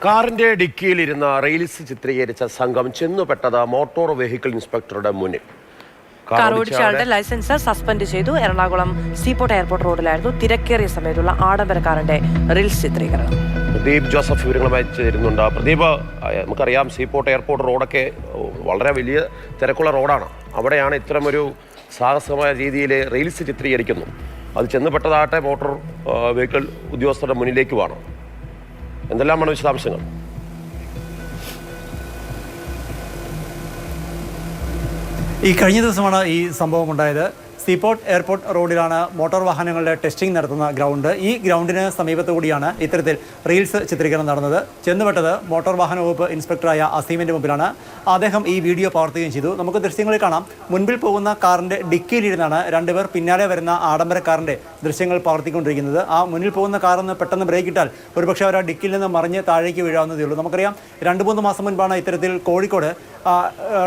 കാറിന്റെ ഡിക്കിയിലിരുന്ന റെയിൽസ് ചിത്രീകരിച്ച സംഘം ചെന്നുപെട്ടത് മോട്ടോർ വെഹിക്കിൾ ഇൻസ്പെക്ടറുടെ മുന്നിൽ. കാർ ഓടിച്ചയാളുടെ ലൈസൻസ് സസ്പെൻഡ് ചെയ്തു. എറണാകുളം സീപോർട്ട് എയർപോർട്ട് റോഡിലായിരുന്നു തിരക്കേറിയ സമയത്തുള്ള ആഡംബര കാറിന്റെ റീൽസ് ചിത്രീകരണം. പ്രദീപ് ജോസഫ് വിവരങ്ങളുമായി ചേരുന്നുണ്ട്. പ്രദീപ്, നമുക്കറിയാം സീപോർട്ട് എയർപോർട്ട് റോഡൊക്കെ വളരെ വലിയ തിരക്കുള്ള റോഡാണ്. അവിടെയാണ് ഇത്തരമൊരു സാഹസമായ രീതിയിൽ റീൽസ് ചിത്രീകരിക്കുന്നു. അത് ചെന്നുപെട്ടതാകട്ടെ മോട്ടോർ വെഹിക്കിൾ ഉദ്യോഗസ്ഥരുടെ മുന്നിലേക്കുമാണ്. എന്തെല്ലാമാണ് വിശദാംശങ്ങൾ? ഈ കഴിഞ്ഞ ദിവസമാണ് ഈ സംഭവം ഉണ്ടായത്. സീപോർട്ട് എയർപോർട്ട് റോഡിലാണ് മോട്ടോർ വാഹനങ്ങളുടെ ടെസ്റ്റിംഗ് നടത്തുന്ന ഗ്രൗണ്ട്. ഈ ഗ്രൗണ്ടിന് സമീപത്തു കൂടിയാണ് ഇത്തരത്തിൽ റീൽസ് ചിത്രീകരണം നടന്നത്. ചെന്നുപെട്ടത് മോട്ടോർ വാഹന വകുപ്പ് ഇൻസ്പെക്ടറായ അസീമിൻ്റെ മുമ്പിലാണ്. അദ്ദേഹം ഈ വീഡിയോ പകർത്തുകയും ചെയ്തു. നമുക്ക് ദൃശ്യങ്ങളിൽ കാണാം, മുൻപിൽ പോകുന്ന കാറിൻ്റെ ഡിക്കിയിലിരുന്നാണ് രണ്ടുപേർ പിന്നാലെ വരുന്ന ആഡംബര കാറിൻ്റെ ദൃശ്യങ്ങൾ പകർത്തിക്കൊണ്ടിരിക്കുന്നത്. ആ മുന്നിൽ പോകുന്ന കാറൊന്ന് പെട്ടെന്ന് ബ്രേക്ക് ഇട്ടാൽ ഒരുപക്ഷെ അവർ ആ ഡിക്കിയിൽ നിന്ന് മറിഞ്ഞ് താഴേക്ക് വീഴാവുന്നതേ ഉള്ളൂ. നമുക്കറിയാം, 2-3 മാസം മുൻപാണ് ഇത്തരത്തിൽ കോഴിക്കോട്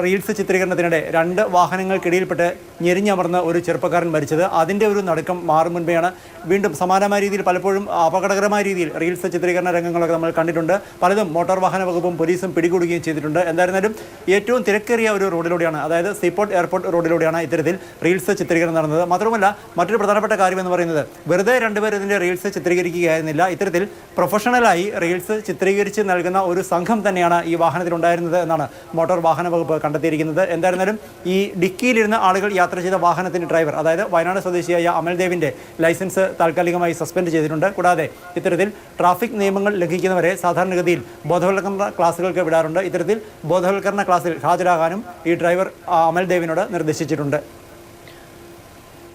റീൽസ് ചിത്രീകരണത്തിനിടെ 2 വാഹനങ്ങൾക്കിടയിൽപ്പെട്ട് ഞെരിഞ്ഞമർന്ന് ഒരു ചെറുപ്പക്കാരൻ മരിച്ചത്. അതിൻ്റെ ഒരു നടുക്കം മാറും മുൻപെയാണ് വീണ്ടും സമാനമായ രീതിയിൽ പലപ്പോഴും അപകടകരമായ രീതിയിൽ റീൽസ് ചിത്രീകരണ രംഗങ്ങളൊക്കെ നമ്മൾ കണ്ടിട്ടുണ്ട്. പലതും മോട്ടോർ വാഹന വകുപ്പും പോലീസും പിടികൂടുകയും ചെയ്തിട്ടുണ്ട്. എന്തായിരുന്നാലും ഏറ്റവും തിരക്കേറിയ ഒരു റോഡിലൂടെയാണ്, അതായത് സീപോർട്ട് എയർപോർട്ട് റോഡിലൂടെയാണ് ഇത്തരത്തിൽ റീൽസ് ചിത്രീകരണം നടന്നത്. മാത്രമല്ല, മറ്റൊരു പ്രധാനപ്പെട്ട കാര്യം എന്ന് പറയുന്നത്, വെറുതെ രണ്ടുപേർ ഇതിൻ്റെ റീൽസ് ചിത്രീകരിക്കുകയായിരുന്നില്ല. ഇത്തരത്തിൽ പ്രൊഫഷണലായി റീൽസ് ചിത്രീകരിച്ച് നൽകുന്ന ഒരു സംഘം തന്നെയാണ് ഈ വാഹനത്തിലുണ്ടായിരുന്നത് എന്നാണ് മോട്ടോർ വാഹന വകുപ്പ് കണ്ടെത്തിയിരിക്കുന്നത്. എന്തായിരുന്നാലും ഈ ഡിക്കിയിലിരുന്ന ആളുകൾ യാത്ര ചെയ്ത വാഹനത്തിൻ്റെ ഡ്രൈവർ, അതായത് വയനാട് സ്വദേശിയായ അമൽദേവിൻ്റെ ലൈസൻസ് താൽക്കാലികമായി സസ്പെൻഡ് ചെയ്തിട്ടുണ്ട്. കൂടാതെ ഇത്തരത്തിൽ ട്രാഫിക് നിയമങ്ങൾ ലംഘിക്കുന്നവരെ സാധാരണഗതിയിൽ ബോധവൽക്കരണ ക്ലാസുകൾക്ക് വിടാറുണ്ട്. ഇത്തരത്തിൽ ബോധവൽക്കരണ ക്ലാസ്സിൽ ഹാജരാകാനും ഈ ഡ്രൈവർ അമൽദേവിനോട് നിർദ്ദേശിച്ചിട്ടുണ്ട്.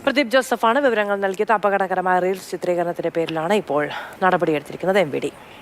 പ്രദീപ് ജോസഫാണ് വിവരങ്ങൾ നൽകിയത്. അപകടകരമായ റീൽസ് ചിത്രീകരണത്തിന്റെ പേരിലാണ് ഇപ്പോൾ നടപടിയെടുത്തിരിക്കുന്നത് MVD.